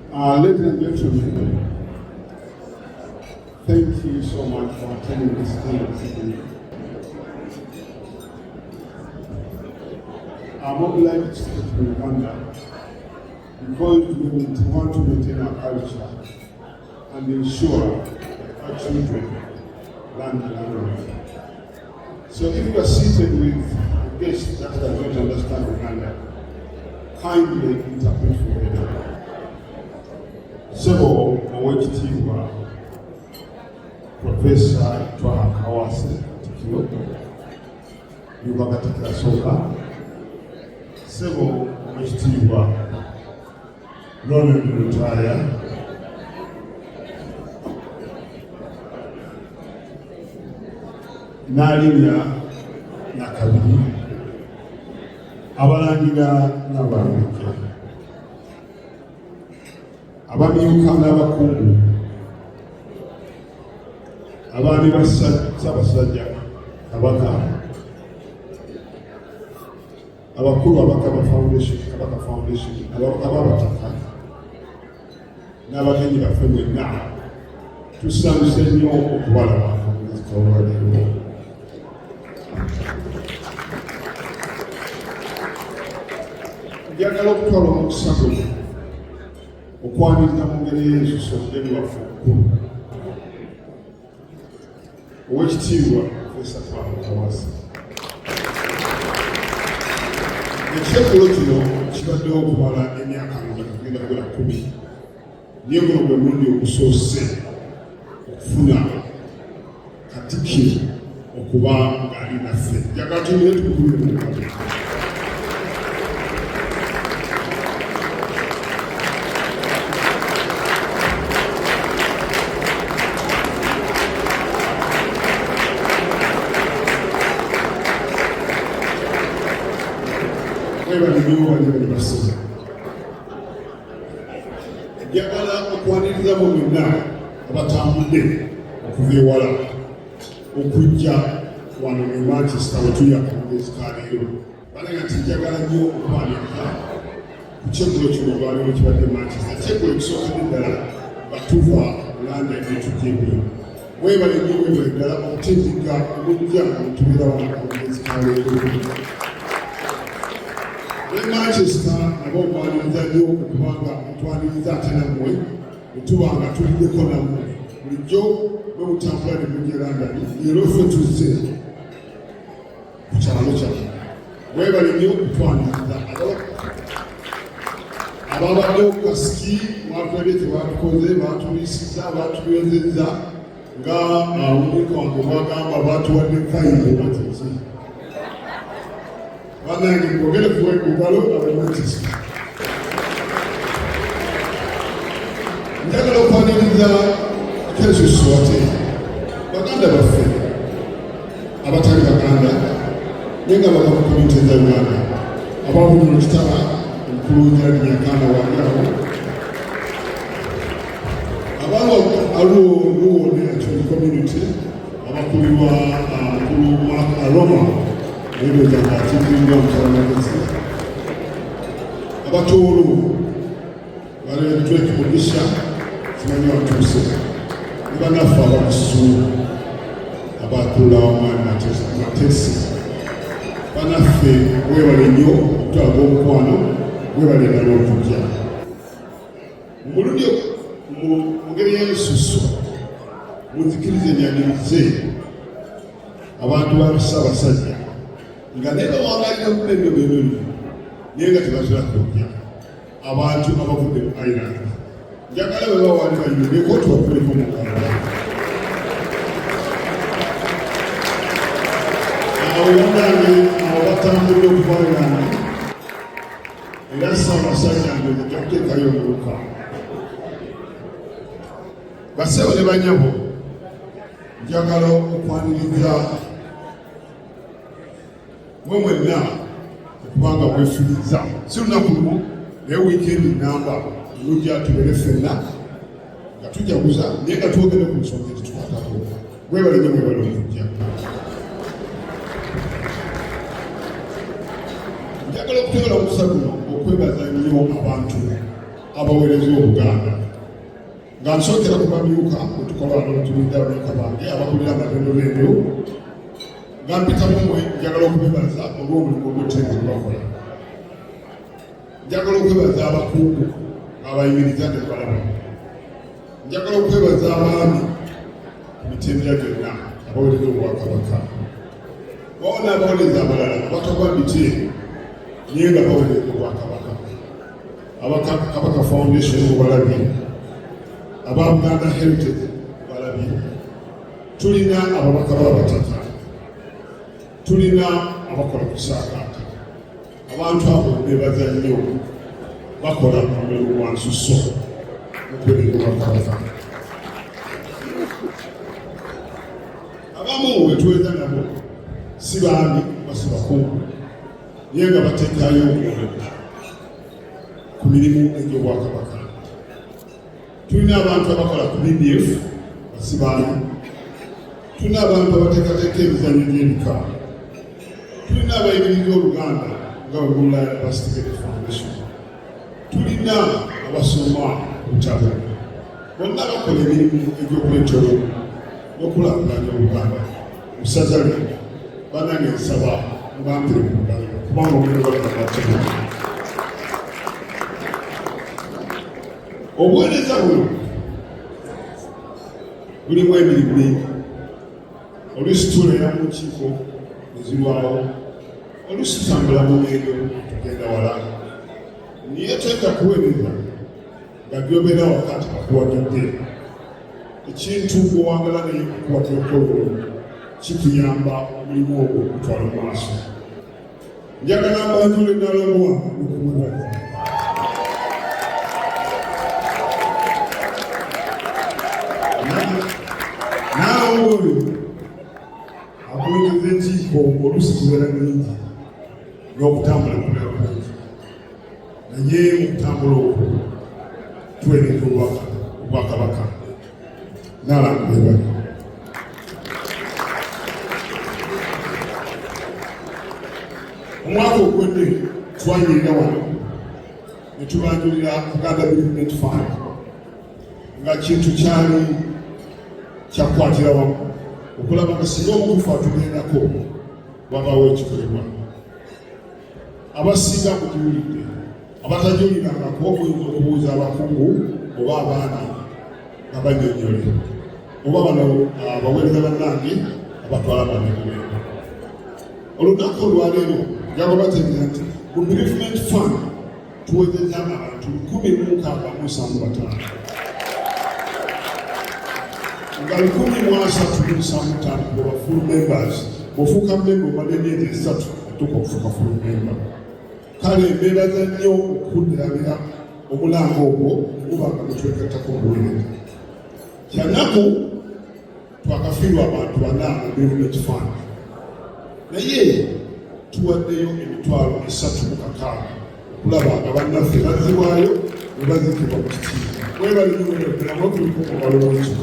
Ladies and gentlemen, thank you so much for attending this meeting. I'm mobilized to Uganda because we want to maintain our culture and ensure our children learn the language. So if you are seated with a guest that does not understand Uganda, kindly interpret for them. Sebo owekitiibwa Professor Twaha Kawase Katikkiro yuba Katikkiro asooka, Sebo owekitiibwa Ronald Lutaya, Nalinya Nakabiri, abalangira n'abalambike, abamyuka n'abakungu, abaami ba Ssaabasajja Kabaka, abakulu ab'Kabaka Foundation, ab'abataka n'abagenyi baffe mwenna, tusanyuse nnyo okubalaba mu kawuka leero. Njagala okutwala omukisa guno okwaniriza mu ngeri y'ensuso omugeni waffe omukulu Oweekitiibwa Professor Twaha Kawase. Ekyeggulo kino kibaddewo okumala emyaka nga tugenda kuwera 10, naye guno gwe mulundi ogusoose okufuna Katikkiro okuba ng'ali naffe. Njagala tuyimire tumukuumire mu Mukama. Njagala okwaniriza bonna abatambudde okuva ewala okujja wano mu Manchester we tuli akamugeezi ka leero. Balaga nti njagala nnyo okwaniriza ku kyeggulo kino olwaleero kibadde Manchester. Kyeggulo ekisookedde ddala batuva London ne tujja embiro. Mwebale nnyo mwebale ddala okutindiga omujja omutubeera wano akamugeezi ka leero. Manchester nabo mwaniriza nnyo okubanga mutwaniriza ate nammwe bwetuba nga tuliddeko nammwe bulijjo bwe mutambula ne mujja London. Leero ffe tuzze ku kyalo kyammwe. Mwebale nnyo okutwaniriza ababaddewo ku kasiki mwatwedde tebatukoze, batuliisizza, batuyozezza nga omubika wange bwagamba batuwadde kayiro batiki banange mbogere kuwe kugalo abamatisi. Njagala okwaniriza kensusu ate baganda baffe abatali baganda naye nga bava mu komite za Uganda ababulira kitaba omukulu Nyakana wangawo abanga aluwo ne Acholi community abakulirwa mukulu Mark Aroma Ndio atibinga mutawanagezi abatoolo wale tweke mugisha simanyi watuuse ne bannaffe abakusu abatula omwana matesi bannaffe webale nnyo okutwala omukwano webale ddala okujja mulundi mu ngeri y'ensuso muzikirize nyanirize abantu ba Ssaabasajja nga naye bawangalira mu ebyo byonna naye nga tebatera kujja abantu abavudde mu Ireland. Njagala bwe bawaali bayimeko tubakuleko mu Kampala. Awo bannange abo batambudde okuva Ireland era Ssaabasajja ndoza ojja kuteekayo omuluka. Bassebo ne banyabo, njagala okwaniriza mwe mwenna okubanga mwefuliza si lunaku lumu naye wiikendi namba lujja tubeere ffenna nga tujaguza naye nga twogere ku nsonga ezitukwatako. Mwebale nnyo mwebale okujja. Njagala okutegala omukisa guno okwebaza nnyo abantu abaweereza Obuganda nga nsookera ku bamyuka bwetukola n'otulinda abamyuka bange abakulira amalendolendo nga mpitamu mmwe njagala okubebaza olw'omulimu ogw'ettendo gwe bakola. Njagala okwebaza abakungu abayimiriza ne balaba. Njagala okwebaza abaami ku mitendera gyonna abaweereza Obwakabaka. Wawo n'abaweereza abalala abatoba biti naye nga baweereza Obwakabaka. Kabaka Foundation balabye, aba Buganda Heritage balabye, tulina ababaka b'abatata, tulina abakola ku saakaata. Abantu abo beebaza nnyo bakola omulimu gwa nsusso mukuweereza Obwakabaka. Abamu bwe tuweza nabo si baami oba si bakungu naye nga bateekayo omwoyo ku mirimu egy'Obwakabaka. Tulina abantu abakola ku BDF basibaani, tulina abantu abateekateeka emizannyo gy'ebika, tulina abayimiriza Oluganda nga Webula University Foundation, tulina abasoma obutabo, bonna bakola emirimu egy'okuleeta n'okulambulanya Oluganda. Musaza lye bannange nsaba mubampire ku Buganda kubanga omulimu gw'Abaganda. Obuweereza buno bulimu emirimu mingi. Oluusi tubeera mu nkiiko ezirwawo, oluusi tutambula mu ngendo tugenda wala, naye toyinza kuweereza nga gy'obeera wakati bakuwadde ekintu owangala naye okukwatira okololo kikuyamba omulimu ogwo okutwala mu maaso. Njagala mbanjule nalabwa okumubaza naawe oyo akulembeza enkiiko oluusi tubeera nyingi n'okutambula kubeera kungi, naye okutambula okwo tuweereza Obwakabaka n'alambulebali. Omwaka ogwedde twanyirira wano ne tubanjulira Buganda Development Fund nga kintu kyali kyakwatira wamu okulaba nga singa omukufu atugendako wabaawo ekikolebwa. Abasinga kugiwulidde, abatagiwulirangako muyinza okubuuza abakungu oba abaana nga bannyonnyole oba bano abaweereza bannange abatwala amalendolendo. Olunaku olwaleero njagala bategeeza nti ku Bereavement Fund tuweereza abantu 1,675 nga 1,375 kuba full members. Bw'ofuuka member omala emyezi 3 otuuka okufuuka full member. Kale mbeebaza nnyo okuddirabira omulango ogwo guba nga gutwegattako obuweereza. Kyanaku twakafiirwa abantu 4 mu Bereavement Fund, naye tuwaddeyo emitwalo 3,600 okulaba nga bannaffe bazzibwayo ne bazikibwa mu kitiibwa. Webaliniweddera n'okuliko obalowoozo.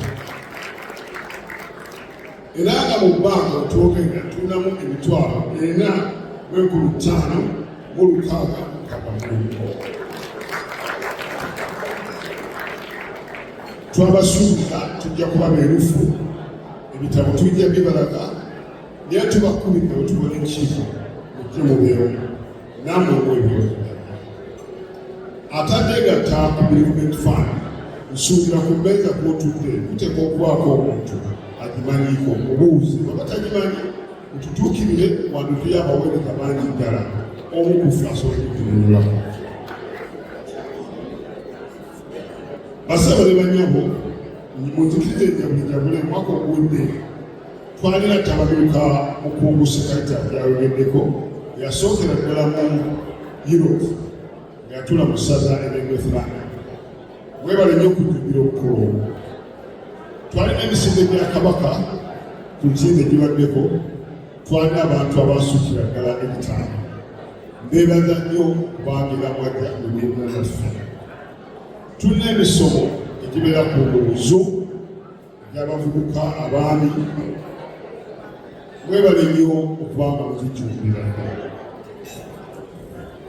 Era nga mu bbanga otwogenda tulinamu emitwalo 4,560. Twabasuubiza tujja kuba beerufu, ebitabo tujja bibalaga, naye tubakubiza bwe tubona enkiiko mujje mubeewo namwe omwebyoza. Atanneegatta ku Bereavement Fund, nsuubira ku mmeeza kw'otudde kuteeka okubaako omuntu agimanyiiko obuuzi abatagimanyi mututuukirire wano tuye abaweereza bangi ddala omukufu asobola okutunyunyulako. Basaba ne bannyabo munzikirize enjabulejabule omwaka oguwedde twalina tabamyuka mukungu Sekretary yayogeddeko yasookera ddala mu Europe nga yatula mu ssaza ery'England. Webale nnyo okujjumbira obukulu. Twalina emisinde gya Kabaka ku nsimbi egibaddeko, twalina abantu abasukira ddala 5. Mbeebaza nnyo kubanga mwajja mu mirimu gyaffe. Tulina emisomo egibeera ku ndowoozo gy'abavubuka abaami. Mwebale nnyo okubanga muzijjumbira.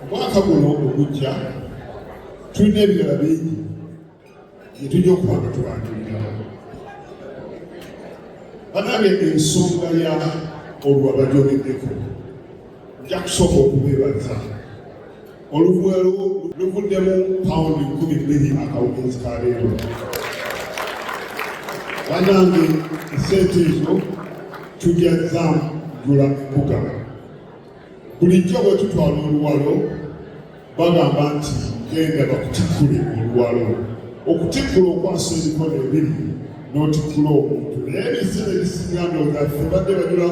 Omwaka guno ogujja tulina ebirala bingi bye tujja okuba nga tubanjulira. Bannange, ensonga ya olwo abajogeddeko nja kusooka okubeebaza. Oluvuyo luvuddemu pawundi 12 akawungeezi ka leero. Bannange, esente ezo tujja zambula embuga. Bulijjo bwe tutwala oluwalo bagamba nti genda bakutikkule oluwalo. Okutikkula okwasa emikono ebiri n'otikkula omuntu. Naye ebiseera ebisinga ndowooza ffe badde bajula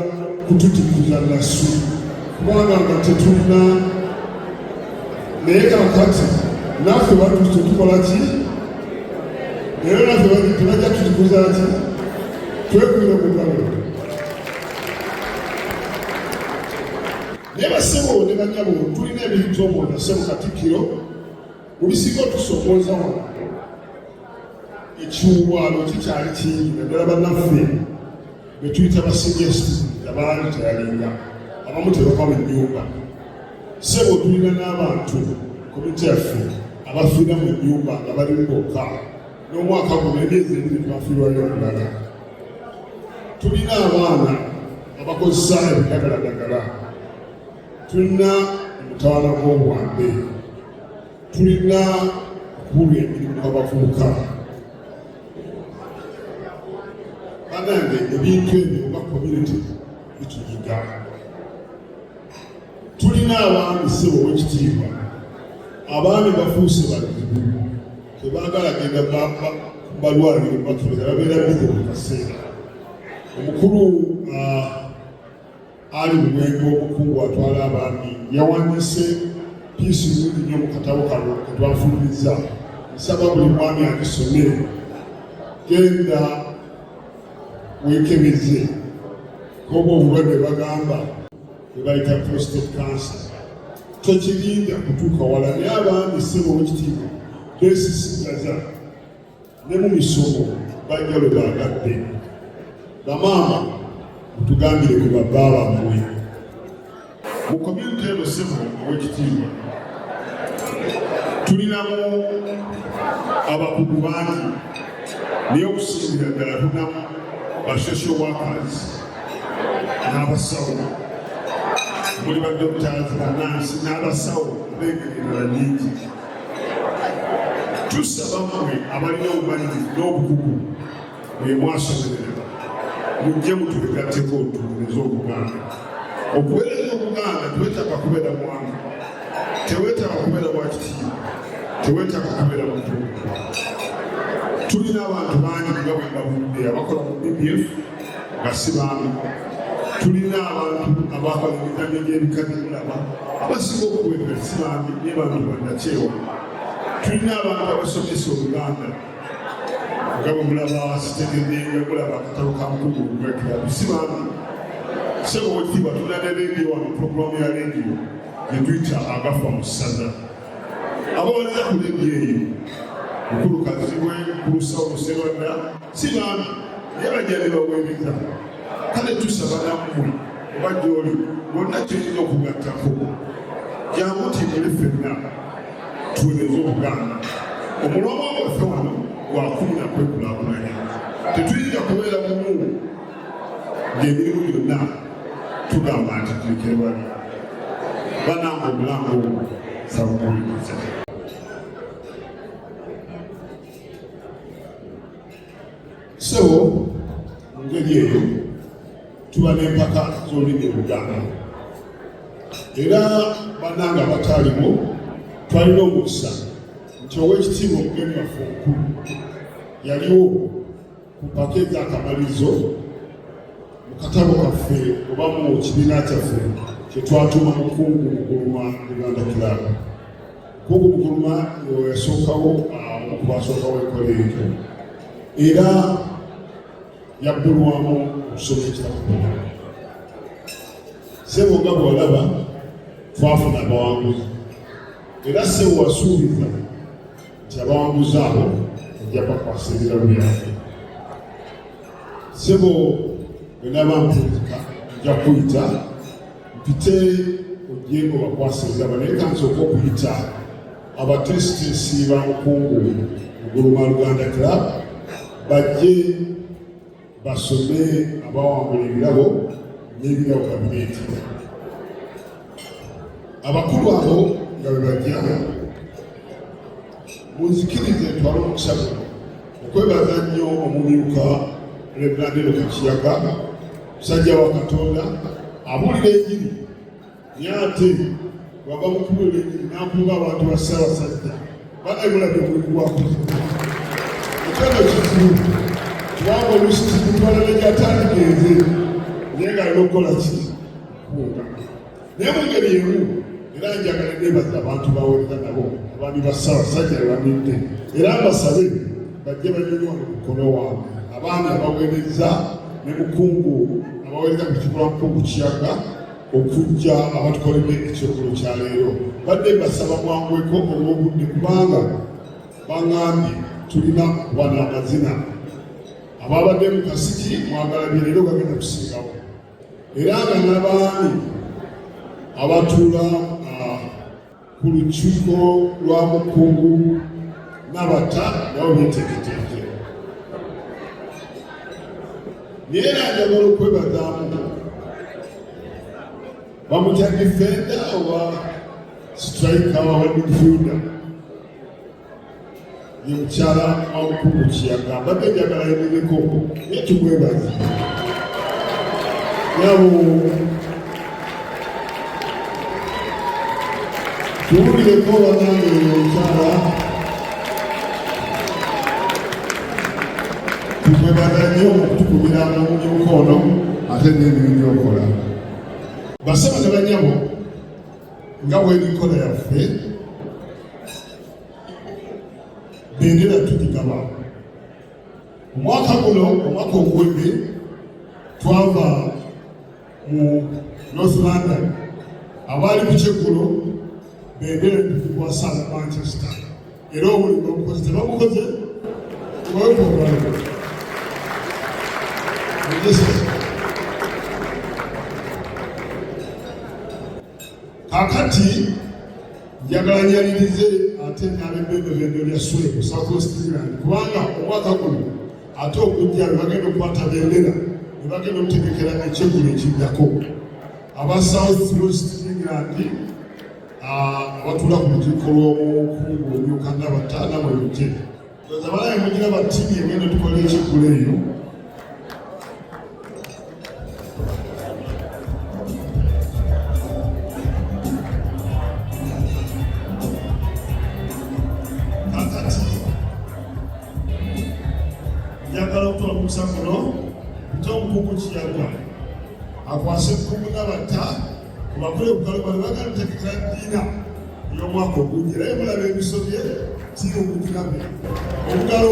kututikkuza nasu kubanga nga tetulina. Naye kakati naffe bantu tetukola ki? Era naffe tebajja tutikuza ki? Twekuire mu ngalo. Naye bassebo ne banyabo tulina ebintu omunda ssebo Katikkiro mu bisinga otusokooza wano. Ekiwuwalo kikyali kingi naddala bannaffe be tuyita basigesti abaali teyalinga abamu tebava mu nnyumba. Ssebo tulina n'abantu komite yaffe abafiira mu nnyumba nga balimu bokka n'omwaka guno emyezi ebiri twafiirwayo omulala. Tulina abaana abakozesa ebidagaladagala. Tulina omutawaana gw'obwambe. Tulina okubulwa emirimu abavubuka. Bannange, ebintu ebyo nga community bituyiga. Tulina abaami ssebo ow'ekitiibwa. Abaami bafuuse bazibu tebaagala genda balwaliro bakiriza babeera bize buli kaseera. Omukulu ali mu mwenge obukungu atwala abaami yawandiise piisi nnyingi nnyo mu katabo kano ke twafulumizza. Nsaba buli mwami agisome, genda weekebeze koba obulwadde bagamba bwe bayita prostate cancer. Tokirinda kutuuka wala. Naye abaami ssebo ow'ekitiibwa beesisigaza ne mu misomo bajja lwe baagadde. Bamaama mutugambire ku babba bammwe mu community eno. Ssebo ow'ekitiibwa tulinamu abakugu bangi, naye okusingira ddala tulinamu ba social workers n'abasawo. Muli ba doctors, bannansi n'abasawo ab'engeri endala nnyingi. Tusaba mmwe abalina obumanyirivu n'obukugu bwe mwasomerera mujje mutubegatteko tuweereze Obuganda. Okuweereza Obuganda teweetaaga kubeera mwangu, teweetaaga kubeera bwakitiibwa, teweetaaga kubeera mutuufu. Tulina abantu bangi nga bwe mbavudde abakola mu BBF nga si baami. Tulina abantu abakola emizannyo gy'ebika by'emulaba abasinga okuweerera si baami naye bantu bannakyewa. Tulina abantu abasomesa Oluganda nga bwe mulaba Sitegedenga, mulaba akatabo ka Mukugu Gwekirabu, si baami. Ssebo ow'ekitiibwa tulina ne leediyo wano, puroguramu ya leediyo gye tuyita Agafa mu Ssaza. Abaweereza ku leediyo eyo mukulu Kazibwe, mukulu Sawulo Sserwadda si baami naye bajja ne baweereza. Kale tusaba nammwe oba gy'oli bonna kyolina okugattako, jangu tiimule ffenna tuweereze Obuganda. Omuloma waffe wano gwakumira kwekulaakulanya. Tetuyinza kubeera mumu ng'emirimu gyonna tugamba nti tulikire bali. Bannange, omulambo sabuguliza. Ssebo mu ngeri eyo tuba n'empaka z'olulimi Oluganda. Era bannange abatalimu twalina omukisa nti ow'ekitiibwa omugeni waffe omukulu yaliwo ku mpaka ez'akamalirizo mu katabo kaffe oba mu kibiina kyaffe kye twatuuma Mukungu Muguluma Uganda Club. Mukungu Muguluma yasookawo omu ku baasookawo enkola eyo era yabbulwamu okusoma ekitabo. Ssebo nga bw'olaba twafuna abawanguzi era Ssebo wasuubiza nti abawanguzi abo ojja bakwasa ebirabo byaffe. Ssebo bwe naba mpulizika nja kuyita mpite ojjengo bakwasa ebirabo, naye kansooka okuyita abatesitesi ba mukungu Guluma Luganda Club bajje basome abawangula ebirabo n'ebirabo kabineeti. Abakulu abo nga bwe bajja munzikirize ntwale omukisa guno okwebaza nnyo omumyuka Reverand Enoch Kiyaga, musajja wa Katonda abuulira enjiri naye ate wava mu kubuulira enjiri n'akuba abantu ba Ssaabasajja banayimulabye omulimu gwakoze. Ekyono kizibu kubanga oluusi kitwala negyatandikeeze naye nga alina okukola ki kuwuga. Naye mu ngeri emu era njagala neebaza abantu baweereza nabo abaami ba Ssaabasajja bebamidde era mbasabe bajje banyonyi wano mu mukono waabwe abaami abaweereza ne mukungu abaweereza ku kikola Mukungu Kiyaga okujja abatukolera ekyokolo kya leero. Badde basaba mwangweko olw'obudde kubanga baŋŋambye tulina wano amazina ababadde mu kasiki mwagalabye leero gagenda kusingawo era nga n'abaami abatuula ku lukiiko lwa mukungu n'abata nabo beeteeketeeke. Naye era njagala okwebazaamu bamutya defenda oba striker wa midfielder ye mukyala wa Mukungu Kiyaga mbadde njagala yemereko naye tumwebaze yabo tuwulireko banange omukyala tumwebaza nnyo okutukubira mu myuka ono ate n'emirimu gyokola. Basaba ne banyabo nga bw'enkola yaffe bendera tugigaba. Omwaka guno omwaka ogwedde twava mu North London abaali ku kyeggulo bendera tugikwasa Manchester era obulimu obukozi tebabukoze tebabukoze. Kakati njagala nyalirize ate n'ab'ebbendobendo lya Sweden South England kubanga omwaka guno ate okujja ne bagenda okukwata bendera ne bagenda okutegekera ekyeggulo ekiddako aba South West England abatuula ku lukiiko lw'omukungu omyuka n'abataana bwe bujje oza balabe mugira batiimi egenda tukola ekyeggulo eyo. Njagala okutola omukisa guno nti Omukungu Kiyaga akwase Mukungu n'abata kubakole okukalo bali bagala otegekera ddiina y'omwaka ogujja era mulaba ebiso bye kiri omugirabe obugalo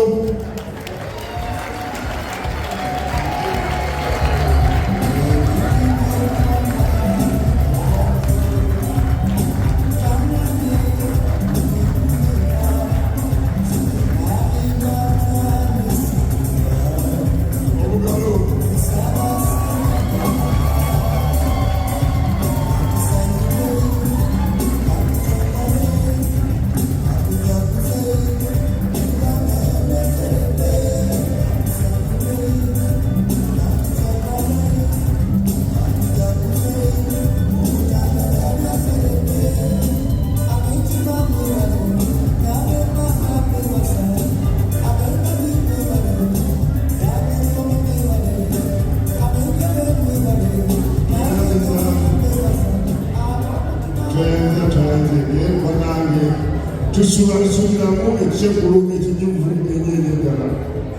tusuubiramu ekyeggulo ekinyuvu n'enyenyegala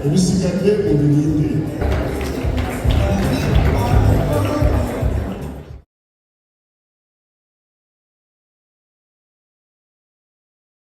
ebisigadde mu birinde